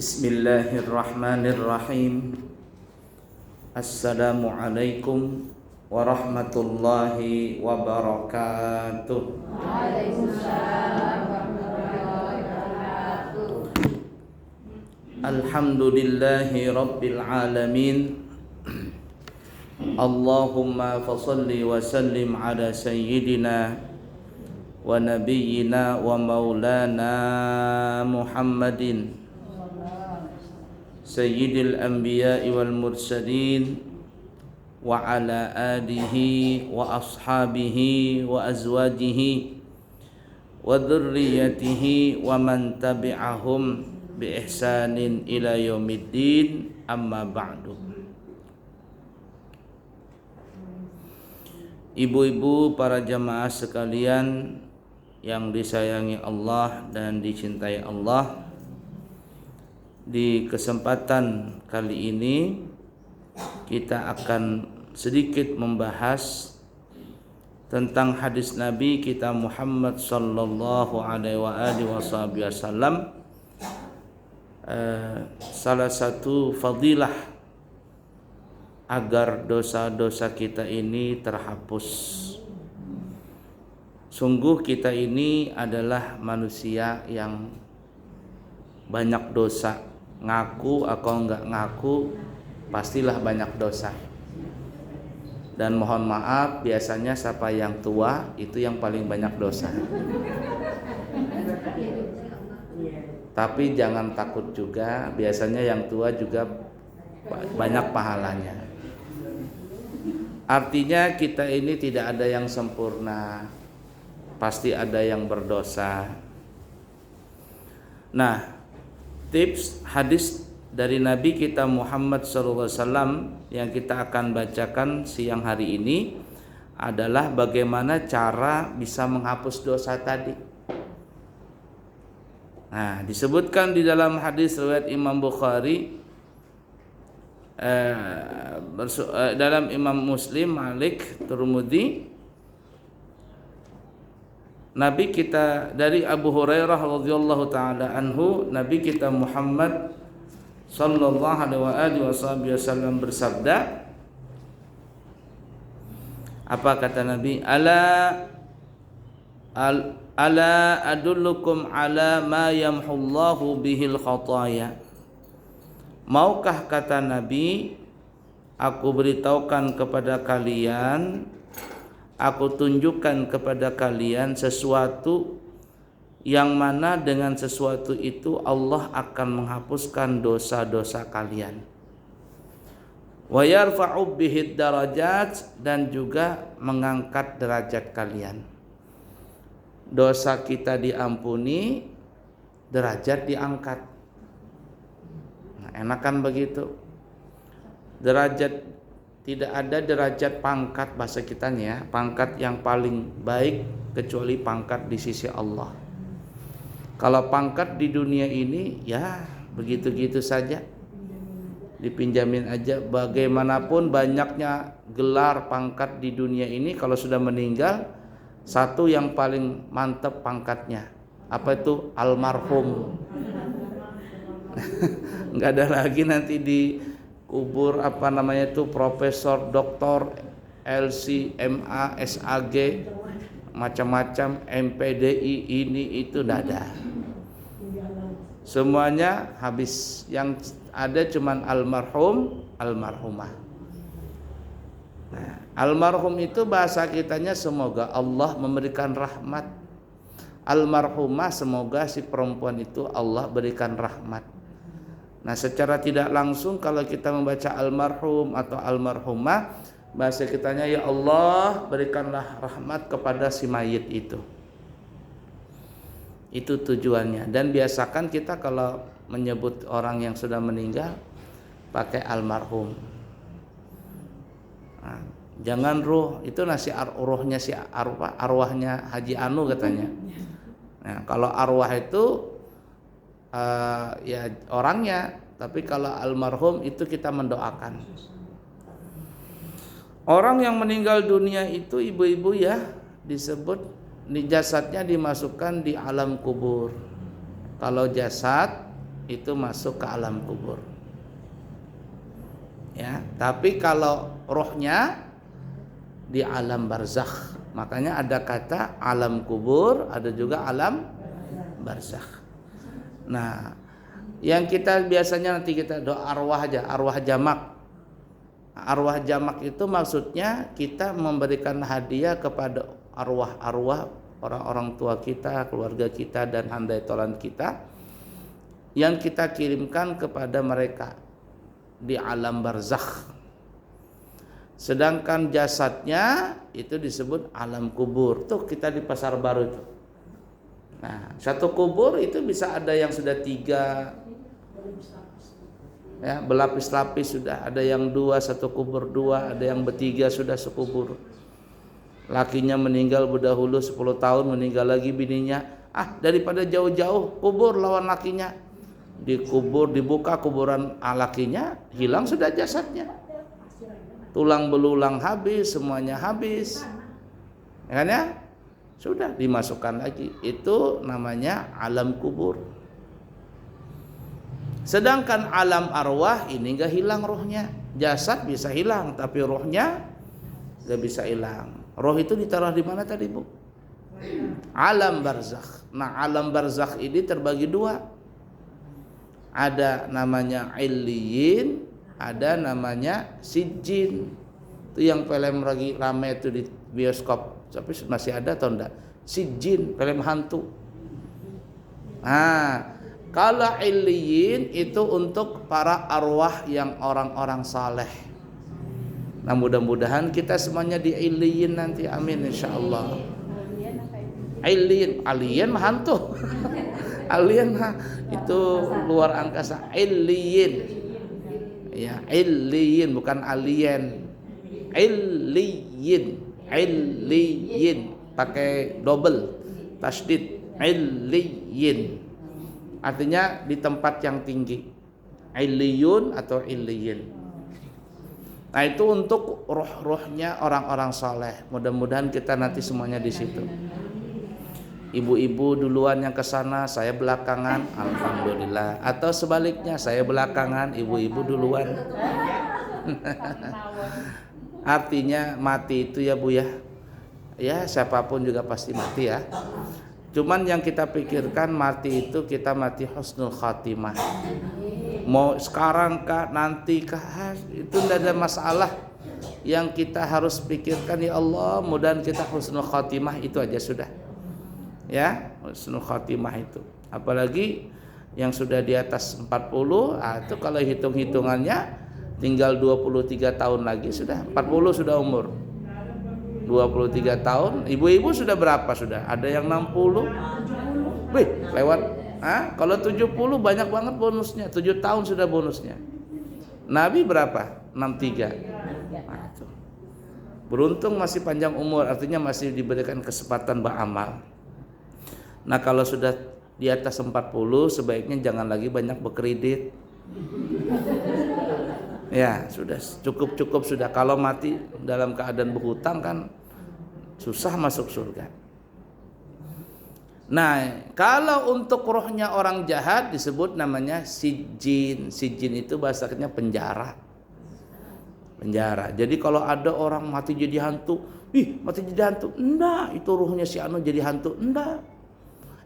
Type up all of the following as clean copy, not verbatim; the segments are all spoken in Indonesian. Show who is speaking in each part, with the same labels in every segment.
Speaker 1: Bismillahirrahmanirrahim. Assalamualaikum warahmatullahi wabarakatuh.
Speaker 2: Waalaikumsalam warahmatullahi wabarakatuh.
Speaker 1: Alhamdulillahi rabbil alamin. Allahumma fasalli wa sallim ala sayyidina wa nabiyyina wa maulana Muhammadin Sayyidil Anbiya'i wal Mursalin wa ala alihi wa ashabihi wa azwajihi wa dhurriyyatihi wa man tabi'ahum bi ihsanin ila yaumiddin, amma ba'du. Ibu-ibu, para jamaah sekalian yang disayangi Allah dan dicintai Allah, di kesempatan kali ini kita akan sedikit membahas tentang hadis Nabi kita Muhammad sallallahu alaihi wasallam. Salah satu fadilah agar dosa-dosa kita ini terhapus. Sungguh kita ini adalah manusia yang banyak dosa. Ngaku atau enggak ngaku, pastilah banyak dosa. Dan mohon maaf, biasanya siapa yang tua itu yang paling banyak dosa. Tapi jangan takut juga, biasanya yang tua juga banyak pahalanya. Artinya kita ini tidak ada yang sempurna, pasti ada yang berdosa. Nah, tips hadis dari Nabi kita Muhammad SAW yang kita akan bacakan siang hari ini adalah bagaimana cara bisa menghapus dosa tadi. Nah, disebutkan di dalam hadis riwayat Imam Bukhari, dalam Imam Muslim, Malik, Tirmidzi, Nabi kita dari Abu Hurairah radhiyallahu taala anhu, Nabi kita Muhammad sallallahu alaihi wasallam bersabda, apa kata Nabi? Ala adullukum ala ma yamhullahu bihil khataya. Maukah, kata Nabi, aku beritahukan kepada kalian, aku tunjukkan kepada kalian sesuatu yang mana dengan sesuatu itu Allah akan menghapuskan dosa-dosa kalian. Wa yarfa'u bihid darajat, dan juga mengangkat derajat kalian. Dosa kita diampuni, derajat diangkat. Nah, enakan begitu. Derajat, tidak ada derajat pangkat bahasa kitanya, pangkat yang paling baik kecuali pangkat di sisi Allah. Kalau pangkat di dunia ini ya begitu-gitu saja, dipinjamin aja. Bagaimanapun banyaknya gelar pangkat di dunia ini, kalau sudah meninggal, satu yang paling mantap pangkatnya, apa itu? Almarhum. Nggak ada lagi nanti di kubur apa namanya itu profesor, doktor, LC, MA, SAG, macam-macam, MPDI, ini itu tidak ada. Semuanya habis. Yang ada cuman almarhum, almarhumah. Nah, almarhum itu bahasa kitanya semoga Allah memberikan rahmat. Almarhumah, semoga si perempuan itu Allah berikan rahmat. Nah, secara tidak langsung kalau kita membaca almarhum atau almarhumah, bahasa kitanya, ya Allah berikanlah rahmat kepada si mayit itu. Itu tujuannya. Dan biasakan kita kalau menyebut orang yang sudah meninggal pakai almarhum. Nah, jangan ruh, itu nasi ruhnya si arwahnya Haji Anu katanya. Nah, kalau arwah itu ya orangnya, tapi kalau almarhum itu kita mendoakan. Orang yang meninggal dunia itu, ibu-ibu ya, disebut di jasadnya dimasukkan di alam kubur. Kalau jasad itu masuk ke alam kubur. Ya, tapi kalau rohnya di alam barzakh. Makanya ada kata alam kubur, ada juga alam barzakh. Nah, yang kita biasanya nanti kita doa arwah aja, arwah jamak. Arwah jamak itu maksudnya kita memberikan hadiah kepada arwah-arwah orang-orang tua kita, keluarga kita dan handai tolan kita yang kita kirimkan kepada mereka di alam barzakh. Sedangkan jasadnya itu disebut alam kubur. Tuh kita di Pasar Baru itu. Nah, satu kubur itu bisa ada yang sudah 3, ya, berlapis-lapis sudah. Ada yang 2, satu kubur 2, ada yang bertiga sudah sekubur. Lakinya meninggal berdahulu 10 tahun, meninggal lagi bininya. Daripada jauh-jauh kubur lawan lakinya. Dikubur, dibuka kuburan lakinya, hilang sudah jasadnya. Tulang belulang habis, semuanya habis. Ya kan ya? Sudah dimasukkan lagi. Itu namanya alam kubur. Sedangkan alam arwah ini gak hilang rohnya. Jasad bisa hilang, tapi rohnya gak bisa hilang. Roh itu ditaruh di mana tadi, Bu? Alam barzakh. Nah, alam barzakh ini terbagi 2. Ada namanya illiyin, ada namanya sijjin. Itu yang film lagi rame itu di bioskop. Tapi masih ada atau enggak? Sijjin, film hantu. Nah, kalau illiyin itu untuk para arwah yang orang-orang saleh. Nah, mudah-mudahan kita semuanya di illiyin nanti, amin insyaallah. Illiyin, alien mah hantu. Alien mah itu luar angkasa. Illiyin. Ya, illiyin bukan alien. Illiyin, illiyin pakai double tasydid. Illiyin artinya di tempat yang tinggi. Illiyun atau illiyin. Nah, itu untuk roh-rohnya orang-orang saleh. Mudah-mudahan kita nanti semuanya di situ. Ibu-ibu duluan yang ke sana, saya belakangan, alhamdulillah. Atau sebaliknya, saya belakangan, ibu-ibu duluan. Artinya mati itu ya, Bu ya. Ya, siapapun juga pasti mati ya. Cuman yang kita pikirkan mati itu kita mati husnul khatimah. Mau sekarang kah, nanti kah, itu tidak ada masalah. Yang kita harus pikirkan, ya Allah, mudah-mudahan kita husnul khatimah, itu aja sudah. Ya, husnul khatimah itu. Apalagi yang sudah di atas 40, itu kalau hitung-hitungannya tinggal 23 tahun lagi sudah 40 sudah umur. 23 tahun, ibu-ibu sudah berapa sudah? Ada yang 60. Wih, lewat. Kalau 70 banyak banget bonusnya. 7 tahun sudah bonusnya. Nabi berapa? 63. Nah, itu. Beruntung masih panjang umur, artinya masih diberikan kesempatan beramal. Nah, kalau sudah di atas 40 sebaiknya jangan lagi banyak berkredit. Ya, sudah cukup sudah. Kalau mati dalam keadaan berhutang kan susah masuk surga. Nah, kalau untuk rohnya orang jahat disebut namanya sijjin. Sijjin itu bahasanya penjara. Penjara. Jadi kalau ada orang mati jadi hantu, mati jadi hantu. Enggak, itu ruhnya si anu jadi hantu. Enggak.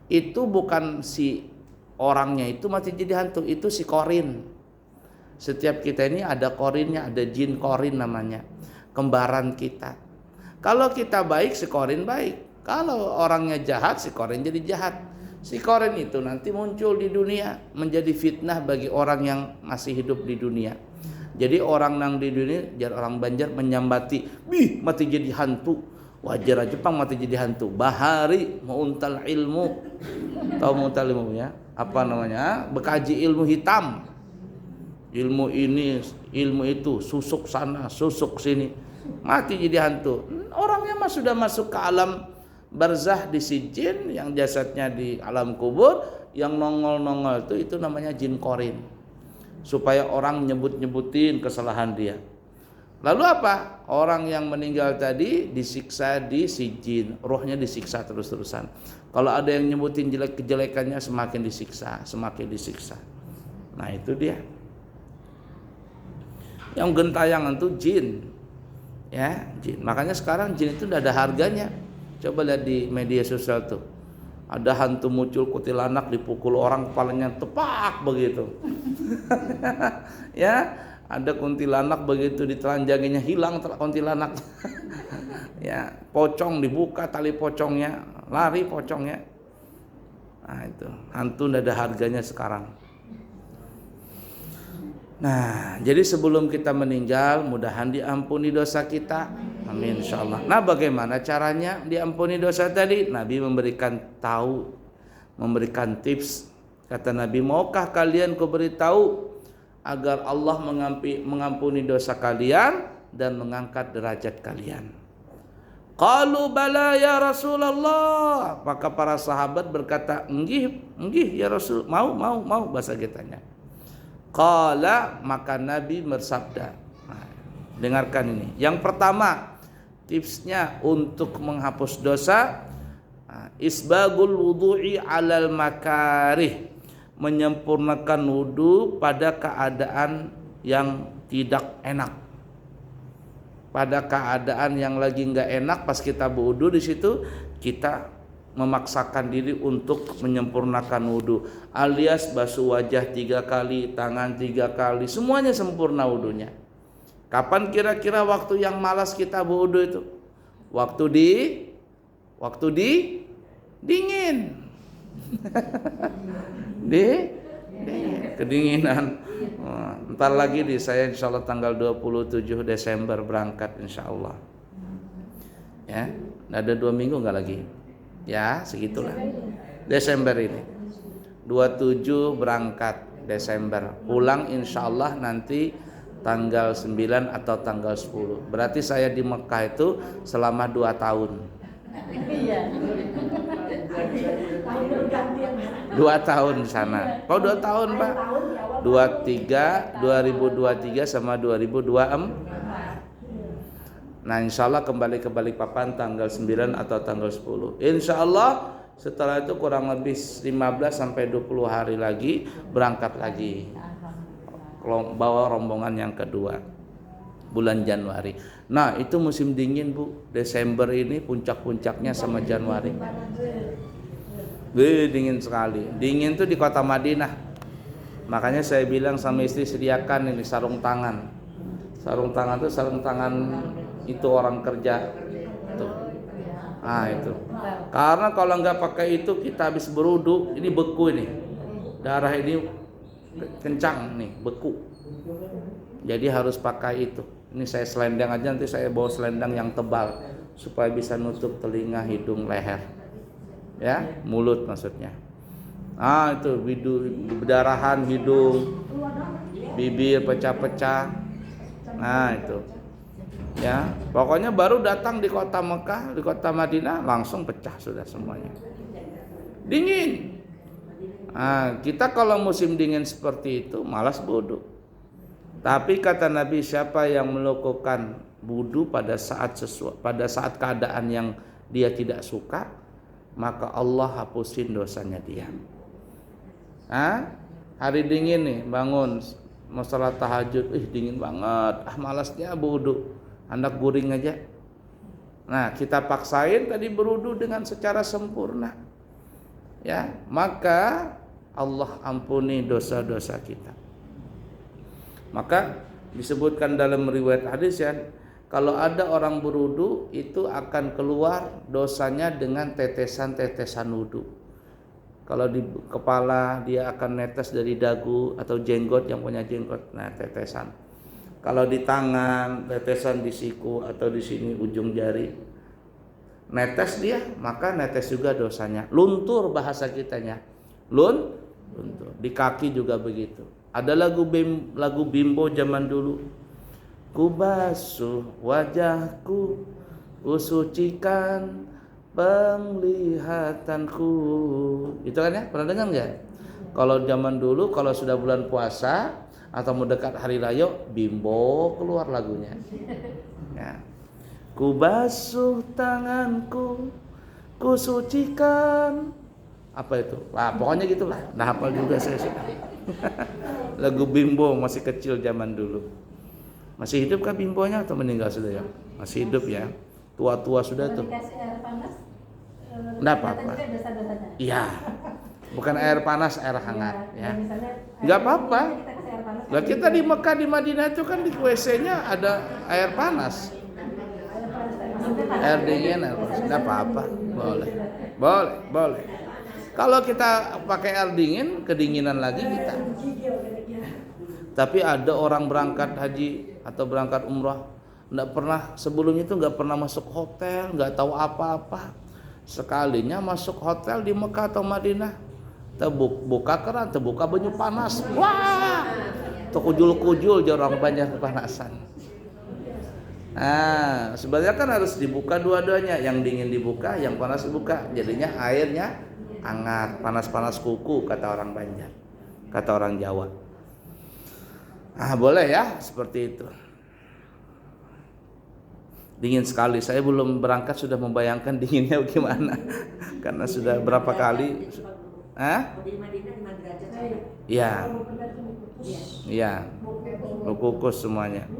Speaker 1: Itu bukan si orangnya itu mati jadi hantu, itu si korin. Setiap kita ini ada korinnya, ada jin korin namanya, kembaran kita. Kalau kita baik, si korin baik. Kalau orangnya jahat, si korin jadi jahat. Si korin itu nanti muncul di dunia, menjadi fitnah bagi orang yang masih hidup di dunia. Jadi orang yang di dunia, jar orang Banjar menyambati, mati jadi hantu. Wajar Jepang mati jadi hantu. Bahari muuntal ilmu. Tahu muuntal ilmu ya? Apa namanya? Bekaji ilmu hitam. Ilmu ini, ilmu itu, susuk sana, susuk sini. Mati jadi hantu. Orangnya mah sudah masuk ke alam barzah di sijjin, yang jasadnya di alam kubur, yang nongol-nongol itu namanya jin korin. Supaya orang nyebut-nyebutin kesalahan dia. Lalu apa? Orang yang meninggal tadi disiksa di sijjin, rohnya disiksa terus-terusan. Kalau ada yang nyebutin jelek-kejelekannya semakin disiksa, semakin disiksa. Nah itu dia. Yang gentayangan tuh jin. Ya, jin. Makanya sekarang jin itu udah ada harganya. Coba lihat di media sosial tuh. Ada hantu muncul kuntilanak dipukul orang kepalanya tepak begitu. Ya, ada kuntilanak begitu ditelanjanginya hilang kuntilanak. Ya, pocong dibuka tali pocongnya, lari pocongnya. Nah, itu hantu udah ada harganya sekarang. Nah, jadi sebelum kita meninggal, mudahan diampuni dosa kita. Amin insyaallah. Nah, bagaimana caranya diampuni dosa tadi? Nabi memberikan memberikan tips. Kata Nabi, maukah kalian kuberitahu agar Allah mengampuni dosa kalian dan mengangkat derajat kalian? Qalu bala ya Rasulullah. Maka para sahabat berkata, enggih ya Rasul, mau bahasa kitanya. Qala, maka Nabi bersabda. Nah, dengarkan ini. Yang pertama, tipsnya untuk menghapus dosa, isbagul wudu'i alal makarih, menyempurnakan wudu pada keadaan yang tidak enak. Pada keadaan yang lagi nggak enak, pas kita berwudu di situ kita memaksakan diri untuk menyempurnakan wudu, alias basuh wajah 3 kali, tangan 3 kali, semuanya sempurna wudunya. Kapan kira-kira waktu yang malas kita berwudu itu? Waktu di dingin. Kedinginan. Ntar lagi saya insyaallah tanggal 27 Desember berangkat insyaallah. Ya, ada 2 minggu nggak lagi? Ya, segitulah. Desember ini 27 berangkat Desember, pulang insyaallah nanti tanggal 9 atau tanggal 10. Berarti saya di Mekah itu selama 2 tahun. 2 tahun di sana. Kau 2 tahun, Pak? 2023 sama 2024. Nah, insyaallah kembali ke Balikpapan tanggal 9 atau tanggal 10. Insyaallah setelah itu kurang lebih 15 sampai 20 hari lagi berangkat lagi. Bawa rombongan yang kedua bulan Januari. Nah, itu musim dingin, Bu. Desember ini puncak-puncaknya sama Januari. Dingin sekali. Dingin tuh di kota Madinah. Makanya saya bilang sama istri, sediakan ini sarung tangan. Sarung tangan tuh sarung tangan itu orang kerja tuh. Nah itu, karena kalau nggak pakai itu kita habis berudu ini beku ini, darah ini kencang nih, beku. Jadi harus pakai itu. Ini saya selendang aja, nanti saya bawa selendang yang tebal supaya bisa nutup telinga, hidung, leher, ya, mulut maksudnya. Ah itu berdarahan hidung, bibir pecah-pecah. Nah itu. Ya, pokoknya baru datang di kota Mekah, di kota Madinah langsung pecah sudah semuanya. Dingin. Nah, kita kalau musim dingin seperti itu malas wudu. Tapi kata Nabi, siapa yang melakukan wudu pada saat keadaan yang dia tidak suka, maka Allah hapusin dosanya dia. Hari dingin nih, bangun mau salat tahajud, dingin banget, malasnya wudu. Hendak guring aja. Nah, kita paksain tadi berudu dengan secara sempurna. Ya, maka Allah ampuni dosa-dosa kita. Maka disebutkan dalam riwayat hadis ya, kalau ada orang berudu itu akan keluar dosanya dengan tetesan-tetesan wudu. Kalau di kepala dia akan netes dari dagu atau jenggot, yang punya jenggot, nah tetesan. Kalau di tangan, tetesan di siku atau di sini ujung jari. Netes dia, maka netes juga dosanya. Luntur bahasa kitanya. Luntur. Di kaki juga begitu. Ada lagu Bimbo zaman dulu. Ku basuh wajahku, ku sucikan penglihatanku. Itu kan ya? Pernah dengar enggak? Kalau zaman dulu kalau sudah bulan puasa atau mendekat hari raya, Bimbo keluar lagunya. Ya. Ku basuh tanganku, ku sucikan. Apa itu? Pokoknya gitulah. Nah, hafal juga saya. Lagu Bimbo masih kecil zaman dulu. Masih hidup kah Bimbonya atau meninggal sudah ya? Masih hidup ya. Tua-tua sudah tuh.
Speaker 2: Dikasih air panas,
Speaker 1: Enggak apa-apa.
Speaker 2: kelihatan juga dosa-dosanya.
Speaker 1: Iya. Bukan air panas, air hangat ya.
Speaker 2: Misalnya,
Speaker 1: Nggak apa-apa.
Speaker 2: kita kasih air panas.
Speaker 1: Lah kita di Mekah di Madinah itu kan di WC-nya ada air panas. Air dingin, air panas. Enggak apa-apa. Boleh. Kalau kita pakai air dingin, kedinginan lagi kita. Tapi ada orang berangkat haji atau berangkat umrah, enggak pernah sebelumnya itu enggak pernah masuk hotel, enggak tahu apa-apa. Sekalinya masuk hotel di Mekah atau Madinah, buka keran, terbuka banyu panas. Wah! Terkujul-kujul orang banyak kepanasan. Nah, sebenarnya kan harus dibuka dua-duanya, yang dingin dibuka, yang panas dibuka. Jadinya airnya hangat, panas-panas kuku kata orang Banjar, kata orang Jawa. Boleh ya seperti itu. Dingin sekali. Saya belum berangkat sudah membayangkan dinginnya bagaimana. Karena sudah berapa kali.
Speaker 3: Di Madinah 5 derajat.
Speaker 1: Iya. Berkukus semuanya.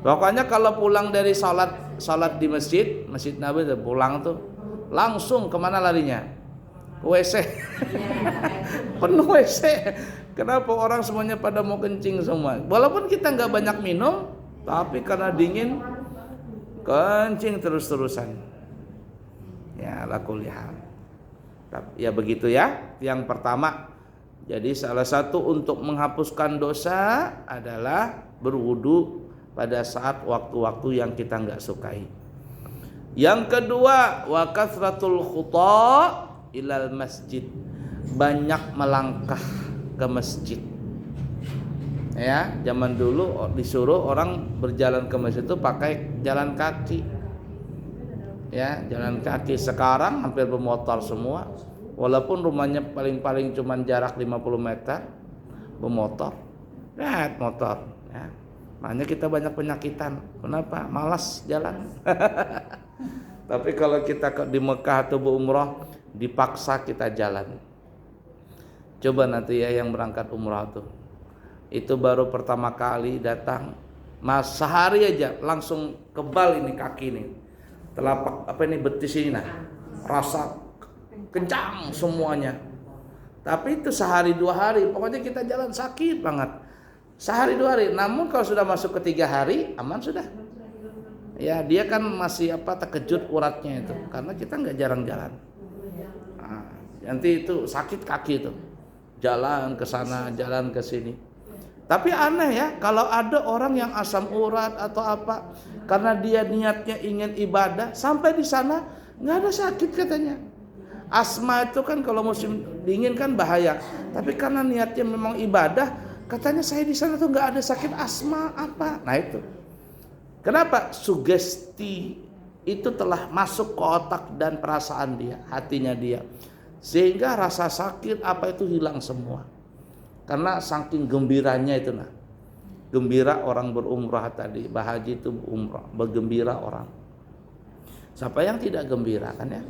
Speaker 1: Pokoknya kalau pulang dari salat di masjid Nabi pulang tuh langsung kemana larinya? Ke WC. Penuh WC. Kenapa orang semuanya pada mau kencing semua? Walaupun kita nggak banyak minum, tapi karena dingin kencing terus-terusan. Ya, lakul hal. Ya begitu ya. Yang pertama, jadi salah satu untuk menghapuskan dosa adalah berwudu pada saat waktu-waktu yang kita nggak sukai. Yang kedua, wa kathratul khuta ilal masjid, banyak melangkah ke masjid. Ya, zaman dulu disuruh orang berjalan ke masjid itu pakai jalan kaki. Ya, jalan kaki. Sekarang hampir bermotor semua. Walaupun rumahnya paling-paling cuman jarak 50 meter, bermotor. Motor. Ya. Makanya kita banyak penyakitan. Kenapa? Malas jalan. Tapi kalau kita di Mekah atau berumrah, dipaksa kita jalan. Coba nanti ya yang berangkat umrah tuh. Itu baru pertama kali datang, sehari aja langsung kebal ini kaki nih. Telapak betis ini nah. Rasa kencang semuanya. Tapi itu sehari 2 hari, pokoknya kita jalan sakit banget. Sehari 2 hari. Namun kalau sudah masuk ke 3 hari, aman sudah. Ya, dia kan masih terkejut uratnya itu, karena kita nggak jarang jalan. Nanti itu sakit kaki itu. Jalan ke sana, jalan ke sini. Tapi aneh ya, kalau ada orang yang asam urat atau apa, karena dia niatnya ingin ibadah, sampai di sana nggak ada sakit katanya. Asma itu kan kalau musim dingin kan bahaya, tapi karena niatnya memang ibadah, katanya saya di sana tuh nggak ada sakit asma apa. Nah itu, kenapa? Sugesti itu telah masuk ke otak dan perasaan dia, hatinya dia, sehingga rasa sakit apa itu hilang semua. Karena saking gembiranya itu nah. Gembira orang berumrah tadi, berhaji itu umrah, bergembira orang. Siapa yang tidak gembira kan ya?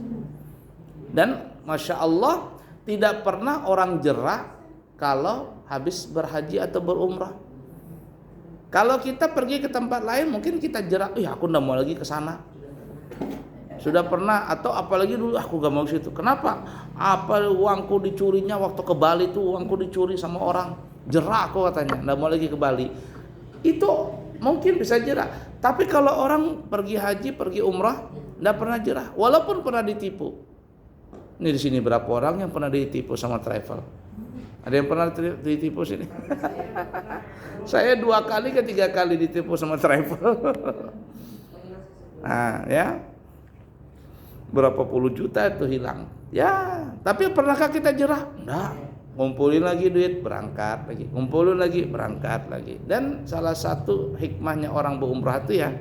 Speaker 1: Dan Masya Allah tidak pernah orang jerah kalau habis berhaji atau berumrah. Kalau kita pergi ke tempat lain mungkin kita jerah, aku enggak mau lagi ke sana. Sudah pernah, atau apalagi dulu aku gak mau ke situ. Kenapa? Apa uangku dicurinya waktu ke Bali tuh, uangku dicuri sama orang. Jerah aku katanya, enggak mau lagi ke Bali. Itu mungkin bisa jerah. Tapi kalau orang pergi haji, pergi umrah, enggak pernah jerah, walaupun pernah ditipu. Ini di sini berapa orang yang pernah ditipu sama travel? Ada yang pernah ditipu sini? Saya 2 kali ke 3 kali ditipu sama travel. Nah, ya. Berapa puluh juta itu hilang. Ya, tapi pernahkah kita jerah? Enggak. Ngumpulin lagi duit, berangkat lagi. Ngumpulin lagi, berangkat lagi. Dan salah satu hikmahnya orang berumrah itu ya,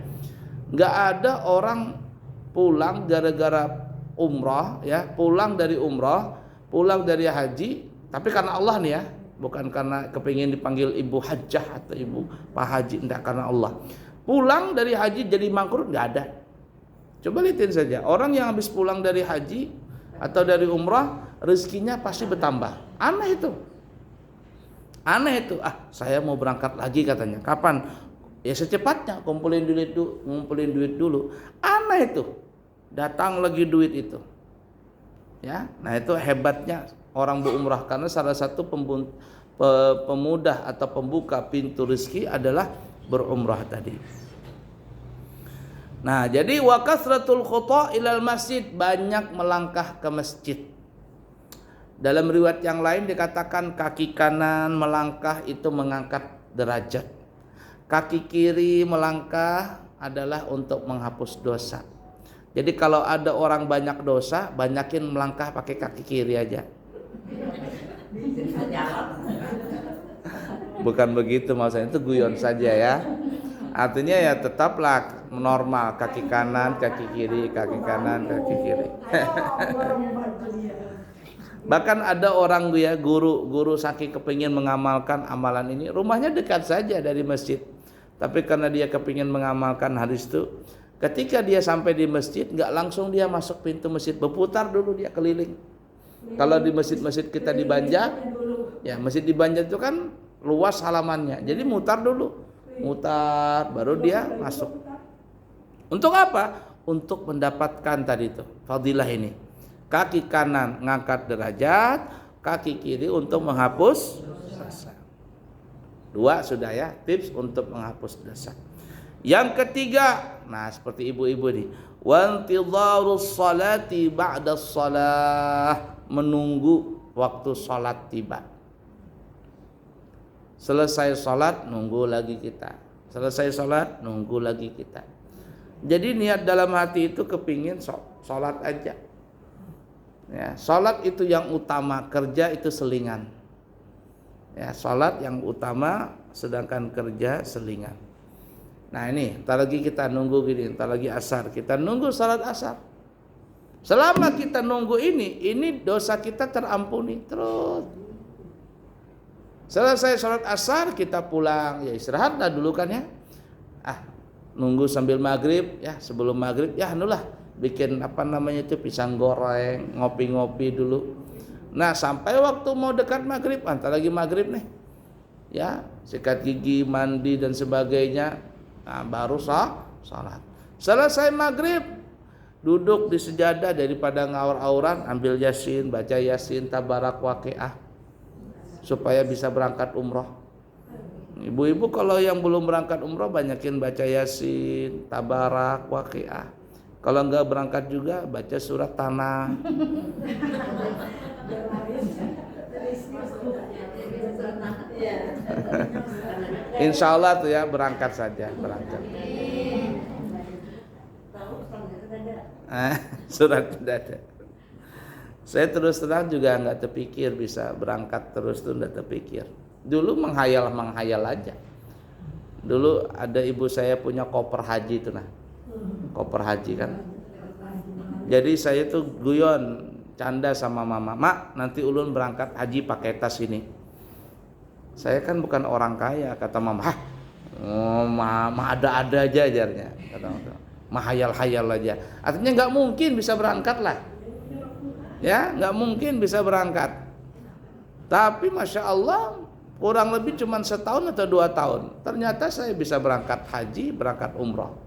Speaker 1: enggak ada orang pulang gara-gara umrah ya, pulang dari umrah, pulang dari haji, tapi karena Allah nih ya, bukan karena kepingin dipanggil ibu hajjah atau ibu pak haji, enggak, karena Allah. Pulang dari haji jadi mangkrut enggak ada. Coba lihatin saja, orang yang habis pulang dari haji atau dari umrah, rezekinya pasti bertambah. Aneh itu. Aneh itu, saya mau berangkat lagi katanya. Kapan? Ya secepatnya, kumpulin duit dulu. Aneh itu. Datang lagi duit itu. Ya, nah itu hebatnya orang berumrah, karena salah satu pemudah atau pembuka pintu rezeki adalah berumrah tadi. Nah, jadi wa kasratul khuta ilal masjid, banyak melangkah ke masjid. Dalam riwayat yang lain dikatakan kaki kanan melangkah itu mengangkat derajat. Kaki kiri melangkah adalah untuk menghapus dosa. Jadi kalau ada orang banyak dosa, banyakin melangkah pakai kaki kiri aja. Bukan begitu maksudnya, itu guyon saja ya. Artinya ya tetaplah normal, kaki kanan, kaki kiri, kaki kanan, kaki kiri. Bahkan ada orang guru saking kepingin mengamalkan amalan ini, rumahnya dekat saja dari masjid. Tapi karena dia kepingin mengamalkan hadis itu, ketika dia sampai di masjid, nggak langsung dia masuk pintu masjid, berputar dulu dia keliling. Kalau di masjid-masjid kita di Banjar, ya masjid di Banjar itu kan luas halamannya, jadi mutar dulu, baru dia masuk. Untuk apa? Untuk mendapatkan tadi itu fadilah ini. Kaki kanan ngangkat derajat, kaki kiri untuk menghapus dosa. 2 sudah ya, tips untuk menghapus dosa. Yang ketiga, nah seperti ibu-ibu nih, wantidharus salati ba'da shalah, menunggu waktu salat tiba. Selesai salat nunggu lagi kita. Selesai salat nunggu lagi kita. Jadi niat dalam hati itu kepingin salat aja. Ya, salat itu yang utama, kerja itu selingan. Ya, salat yang utama, sedangkan kerja selingan. Nah ini, entar lagi kita nunggu gini, entar lagi asar, kita nunggu salat asar. Selama kita nunggu ini dosa kita terampuni terus. Selesai salat asar kita pulang, ya istirahatlah dulu kan ya. Nunggu sambil maghrib, ya sebelum maghrib, ya anulah bikin pisang goreng, ngopi-ngopi dulu. Nah sampai waktu mau dekat maghrib, entar lagi maghrib nih, ya sikat gigi, mandi dan sebagainya. Nah, baru salat. Selesai maghrib, duduk di sejadah, daripada ngawur-awuran, ambil yasin, baca yasin, tabarak waqiah, supaya bisa berangkat umroh. Ibu-ibu kalau yang belum berangkat umroh, banyakin baca yasin, tabarak waqiah. Kalau enggak berangkat juga, baca surat tanah. Insya Allah tuh ya, berangkat saja, berangkat. Surat tidak ada. Saya terus terang juga nggak terpikir bisa berangkat terus, tuh nggak terpikir. Dulu menghayal aja. Dulu ada ibu saya punya koper haji tuh, koper haji kan. Jadi saya tuh guyon canda sama mama, mak nanti ulun berangkat haji pakai tas ini. Saya kan bukan orang kaya, kata mama. Mama ada-ada aja ajarnya, kata mama. Mahayal-hayal aja. Artinya nggak mungkin bisa berangkat lah. Ya, nggak mungkin bisa berangkat. Tapi masya Allah, kurang lebih cuma setahun atau 2 tahun, ternyata saya bisa berangkat haji, berangkat umroh.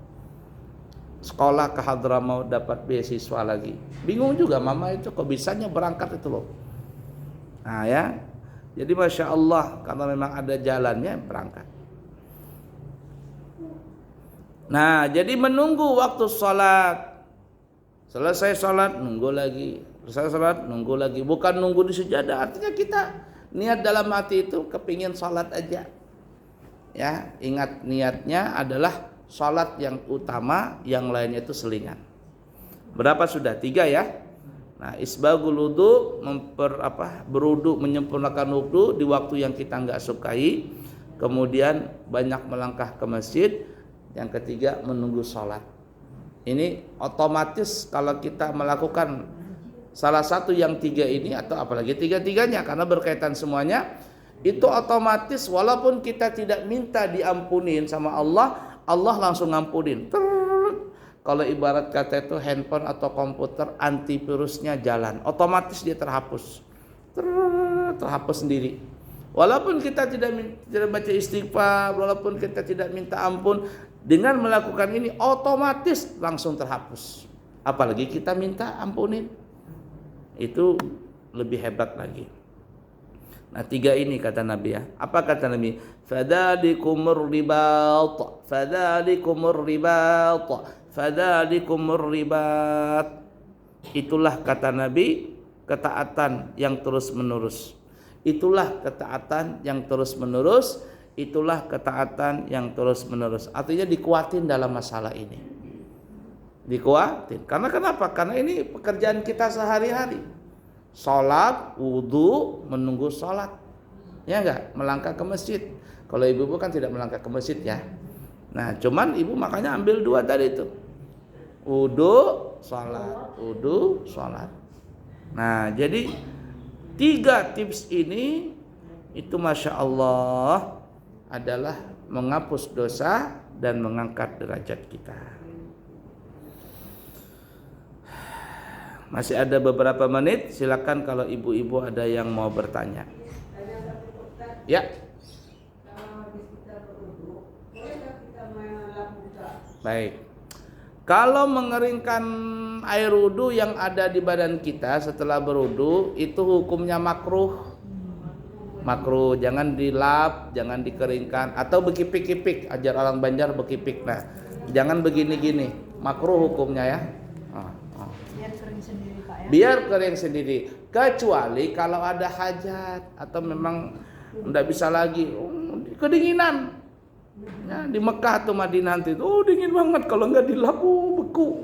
Speaker 1: Sekolah ke Hadramaut dapat beasiswa lagi. Bingung juga mama itu kok bisanya berangkat itu loh. Nah ya, jadi masya Allah, karena memang ada jalannya berangkat. Nah jadi menunggu waktu sholat. Selesai sholat nunggu lagi. Selesai sholat nunggu lagi. Bukan nunggu di sejadah. Artinya kita niat dalam hati itu kepingin sholat aja. Ya, ingat niatnya adalah sholat yang utama, yang lainnya itu selingan. Berapa sudah? 3 ya. Nah, isbagul wudu, berudu, menyempurnakan wudu di waktu yang kita nggak sukai. Kemudian banyak melangkah ke masjid. Yang ketiga menunggu sholat. Ini otomatis kalau kita melakukan salah satu yang 3 ini, atau apalagi 3-3-nya, karena berkaitan semuanya, itu otomatis walaupun kita tidak minta diampunin sama Allah, Allah langsung ngampunin. Kalau ibarat kata itu handphone atau komputer, antivirusnya jalan, otomatis dia terhapus. Terhapus sendiri. Walaupun kita tidak baca istighfar, walaupun kita tidak minta ampun, dengan melakukan ini otomatis langsung terhapus. Apalagi kita minta ampunin, itu lebih hebat lagi. Nah, 3 ini kata Nabi ya. Apa kata Nabi? Fadzalikumur ribat, fadzalikumur ribat, fadzalikumur ribat. Itulah kata Nabi, ketaatan yang terus menerus. Itulah ketaatan yang terus menerus. Itulah ketaatan yang terus menerus. Artinya dikuatin dalam masalah ini. Dikuatin. Karena kenapa? Karena ini pekerjaan kita sehari-hari. Sholat, wudhu, menunggu sholat. Ya enggak? Melangkah ke masjid. Kalau ibu-ibu kan tidak melangkah ke masjid ya. Nah, cuman ibu makanya ambil 2 tadi itu. Wudhu, sholat. Wudhu, sholat. Nah, jadi 3 tips ini itu Masya Allah adalah menghapus dosa dan mengangkat derajat kita. Masih ada beberapa menit, silakan kalau ibu-ibu ada yang mau bertanya. Ya. Baik. Kalau mengeringkan air wudu yang ada di badan kita setelah berwudu itu hukumnya makruh. Makruh, jangan dilap, jangan dikeringkan atau bekipik-kipik, ajar orang Banjar bekipik. Nah, jangan begini-gini. Makruh hukumnya ya.
Speaker 2: Biar kering sendiri Pak ya.
Speaker 1: Biar kering sendiri. Kecuali kalau ada hajat atau memang enggak bisa lagi, kedinginan. Ya, di Mekah atau Madinah itu, dingin banget kalau nggak dilap, beku,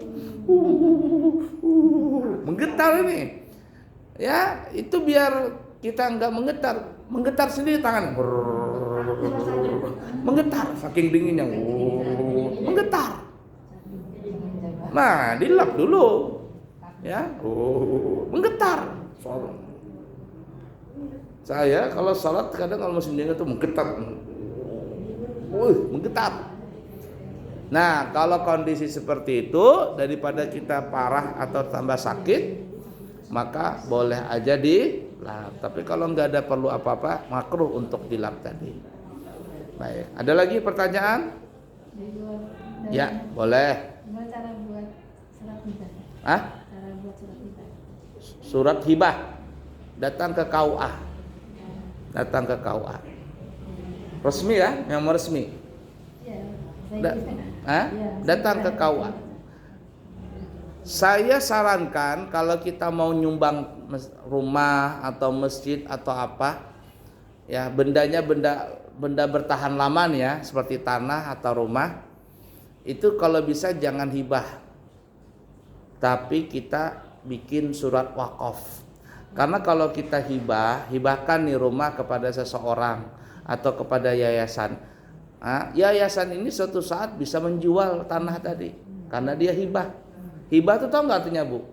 Speaker 1: menggetar ini. Ya, itu biar kita nggak menggetar sendiri tangan, menggetar saking dinginnya, menggetar. Nah, dilap dulu, ya, menggetar. Saya kalau sholat kadang kalau musim dingin itu menggetar. Menggetar. Nah, kalau kondisi seperti itu daripada kita parah atau tambah sakit, maka boleh aja dilap. Tapi kalau nggak ada perlu apa-apa, makruh untuk dilap tadi. Baik, ada lagi pertanyaan? Ya, boleh.
Speaker 2: Gimana cara buat surat hibah? Cara buat surat hibah.
Speaker 1: Surat hibah. Datang ke KUA. Datang ke KUA. Resmi ya, yang resmi. Datang ke KUA. Saya sarankan kalau kita mau nyumbang rumah atau masjid atau apa, ya bendanya benda bertahan lama nih ya, seperti tanah atau rumah, itu kalau bisa jangan hibah, tapi kita bikin surat wakaf. Karena kalau kita hibahkan nih rumah kepada seseorang atau kepada yayasan. Yayasan ini suatu saat bisa menjual tanah tadi karena dia hibah. Hibah itu tahu nggak artinya Bu?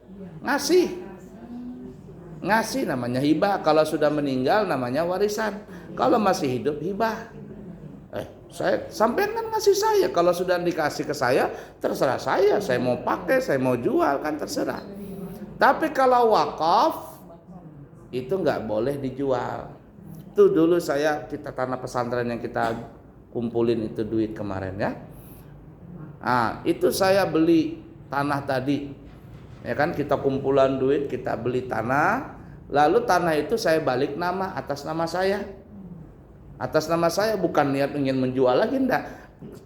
Speaker 1: Ngasih namanya hibah. Kalau sudah meninggal namanya warisan. Kalau masih hidup hibah. Saya sampean kan ngasih saya. Kalau sudah dikasih ke saya, terserah saya. Saya mau pakai, saya mau jual kan terserah. Tapi kalau wakaf itu nggak boleh dijual. Itu dulu kita tanah pesantren yang kita kumpulin itu duit kemarin ya. Itu saya beli tanah tadi. Ya kan kita kumpulan duit, kita beli tanah, lalu tanah itu saya balik nama atas nama saya. Atas nama saya bukan niat ingin menjual lagi enggak.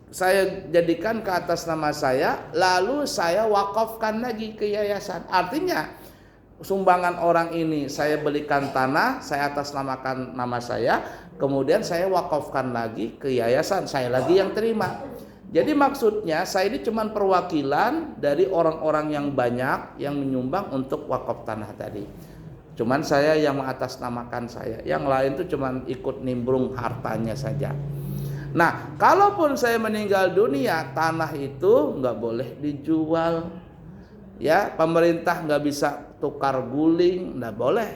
Speaker 1: Saya jadikan ke atas nama saya, lalu saya wakafkan lagi ke yayasan. Artinya sumbangan orang ini saya belikan tanah, saya atasnamakan nama saya, kemudian saya wakafkan lagi ke yayasan, saya lagi yang terima. Jadi maksudnya saya ini cuma perwakilan dari orang-orang yang banyak yang menyumbang untuk wakaf tanah tadi. Cuman saya yang mengatasnamakan saya, yang lain itu cuma ikut nimbrung hartanya saja. Nah, kalaupun saya meninggal dunia, tanah itu nggak boleh dijual. Ya, pemerintah nggak bisa tukar guling, nggak boleh.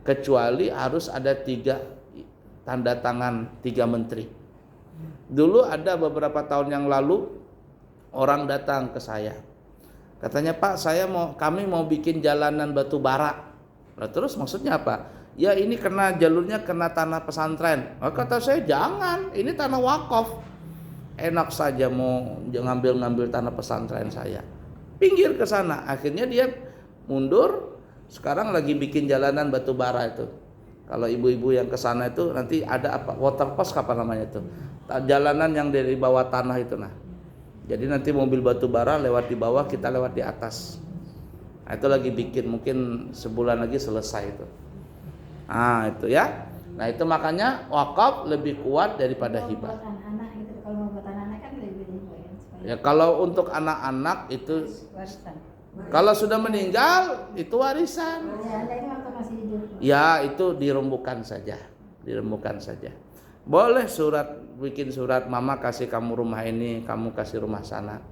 Speaker 1: Kecuali harus ada 3 tanda tangan 3 menteri. Dulu ada beberapa tahun yang lalu orang datang ke saya. Katanya, Pak, kami mau bikin jalanan batu bara. Nah, terus maksudnya apa? ya ini kena jalurnya kena tanah pesantren. Kata saya jangan, ini tanah wakaf. Enak saja mau ngambil tanah pesantren saya. Pinggir ke sana. Akhirnya dia mundur. Sekarang lagi bikin jalanan batu bara itu. Kalau ibu-ibu yang ke sana itu nanti ada apa? Water pass apa namanya itu? Jalanan yang dari bawah tanah itu nah. Jadi nanti mobil batu bara lewat di bawah, kita lewat di atas. Nah, itu lagi bikin, mungkin sebulan lagi selesai itu. Nah itu ya. Nah itu makanya wakaf lebih kuat daripada hibah.
Speaker 2: Buat anak-anak gitu. Kalau mau buat anak-anak kan lebih ya, supaya
Speaker 1: Ya kalau untuk anak-anak itu,
Speaker 2: warisan.
Speaker 1: kalau sudah meninggal itu warisan.
Speaker 2: Ya, ada ini waktu masih hidup.
Speaker 1: Ya itu dirembukan saja, dirembukan saja. Boleh bikin surat, mama kasih kamu rumah ini, kamu kasih rumah sana.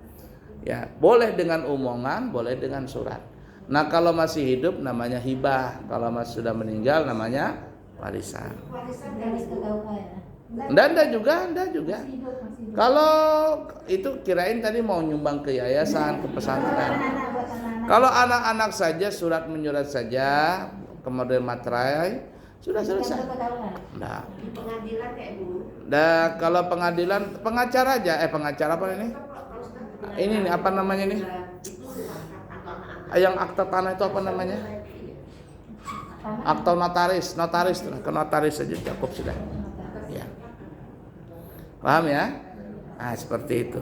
Speaker 1: Ya boleh dengan omongan, boleh dengan surat. Nah kalau masih hidup namanya hibah, kalau masih sudah meninggal namanya warisan.
Speaker 3: Warisan
Speaker 2: Garis
Speaker 3: dari
Speaker 2: ke KUA ya.
Speaker 1: Anda juga.
Speaker 2: Masih hidup, masih hidup.
Speaker 1: Kalau itu kirain tadi mau nyumbang ke yayasan, ke pesantren.
Speaker 2: Anak-anak, buat anak-anak.
Speaker 1: Kalau anak-anak saja surat menyurat saja, kemudian materai sudah selesai. Nah,
Speaker 3: di pengadilan kayak dulu.
Speaker 1: nah kalau pengadilan pengacara aja, pengacara apa ini? Ini nih apa namanya nih? Yang akta tanah itu apa namanya? Akta notaris, ke notaris saja cukup sudah. Ya. Paham ya? Nah, seperti itu.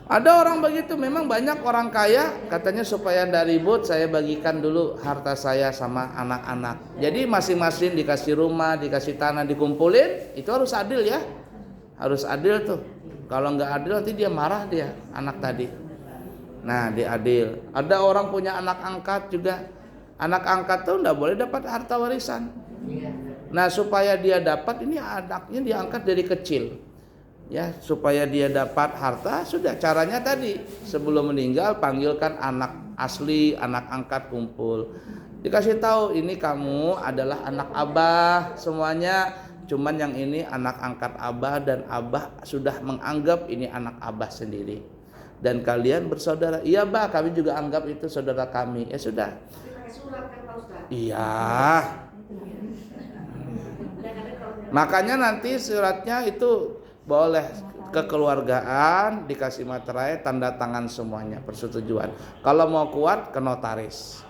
Speaker 1: Ada orang begitu, memang banyak orang kaya katanya supaya tidak ribut saya bagikan dulu harta saya sama anak-anak. Jadi masing-masing dikasih rumah, dikasih tanah, dikumpulin, itu harus adil ya. Harus adil tuh. Kalau nggak adil nanti dia marah dia anak tadi. Nah, dia adil. Ada orang punya anak angkat juga. Anak angkat tuh nggak boleh dapat harta warisan. Nah, supaya dia dapat ini anaknya diangkat dari kecil. Ya, supaya dia dapat harta sudah caranya tadi sebelum meninggal panggilkan anak asli, anak angkat kumpul. Dikasih tahu ini kamu adalah anak abah semuanya, cuman yang ini anak angkat abah dan abah sudah menganggap ini anak abah sendiri. Dan kalian bersaudara. Iya, Bah, kami juga anggap itu saudara kami. Ya sudah.
Speaker 3: Pakai surat kan Pak Ustaz.
Speaker 1: Iya. Makanya nanti suratnya itu boleh kekeluargaan, dikasih materai, tanda tangan semuanya, persetujuan. Kalau mau kuat ke notaris,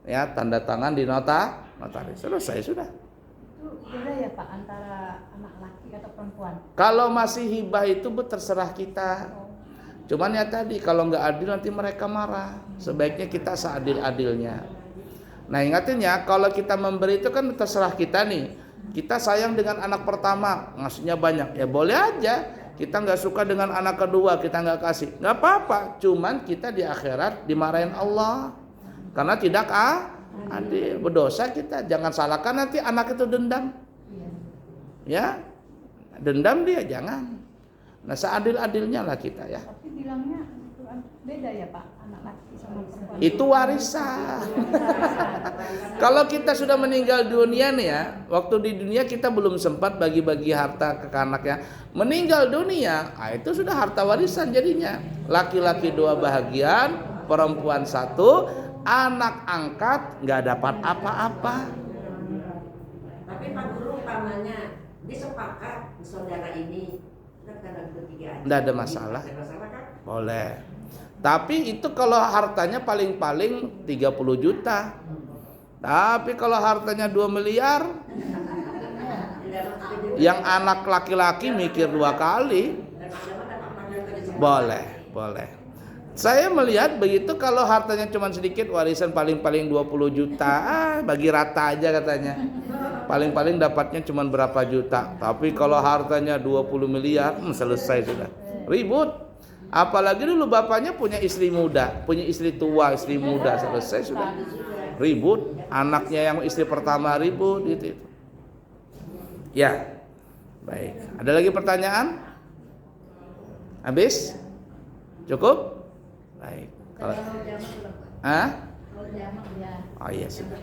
Speaker 1: ya tanda tangan di notaris. Selesai sudah.
Speaker 2: Itu beda ya Pak antara anak laki atau perempuan?
Speaker 1: Kalau masih hibah itu terserah kita. Cuman ya tadi kalau nggak adil nanti mereka marah. Sebaiknya kita seadil-adilnya. Nah ingatin ya, kalau kita memberi itu kan terserah kita nih. Kita sayang dengan anak pertama, ngasihnya banyak, ya boleh aja. Kita nggak suka dengan anak kedua, kita nggak kasih, nggak apa-apa. Cuman kita di akhirat dimarahin Allah karena tidak adil, berdosa kita. Jangan salahkan nanti anak itu dendam, ya dendam dia jangan. Nah seadil-adilnya lah kita ya.
Speaker 2: Tapi bilangnya beda ya Pak, anak laki sama perempuan.
Speaker 1: Itu warisan. Kalau kita sudah meninggal dunia nih ya, waktu di dunia kita belum sempat bagi-bagi harta ke anaknya. Meninggal dunia, itu sudah harta warisan jadinya. Laki-laki 2 bahagian, perempuan 1, anak angkat nggak dapat apa-apa.
Speaker 3: Tapi Pak Guru umpamanya disepakat saudara ini karena bertiga aja.
Speaker 1: Nggak ada masalah.
Speaker 3: Ada masalah kan?
Speaker 1: Boleh. Tapi itu kalau hartanya paling-paling 30 juta. Tapi kalau hartanya 2 miliar, yang anak laki-laki mikir 2 kali. Boleh. Saya melihat begitu kalau hartanya cuma sedikit, warisan paling-paling 20 juta, bagi rata aja katanya. Paling-paling dapatnya cuma berapa juta. Tapi kalau hartanya 20 miliar, selesai sudah. Ribut. Apalagi dulu bapaknya punya istri muda, punya istri tua, istri muda, selesai sudah. Ribut, anaknya yang istri pertama ribut gitu. Ya. Baik. Ada lagi pertanyaan? Habis? Cukup? Baik. Kalau Oh iya sudah.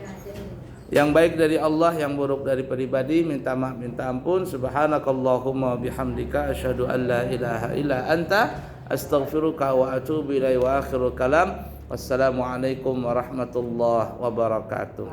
Speaker 1: Yang baik dari Allah, yang buruk dari pribadi, minta maaf, minta ampun. Subhanakallahumma bihamdika asyhadu an la ilaha illa anta astaghfiruka wa atubu ilaihi wa akhirul kalam. Wassalamualaikum warahmatullahi wabarakatuh.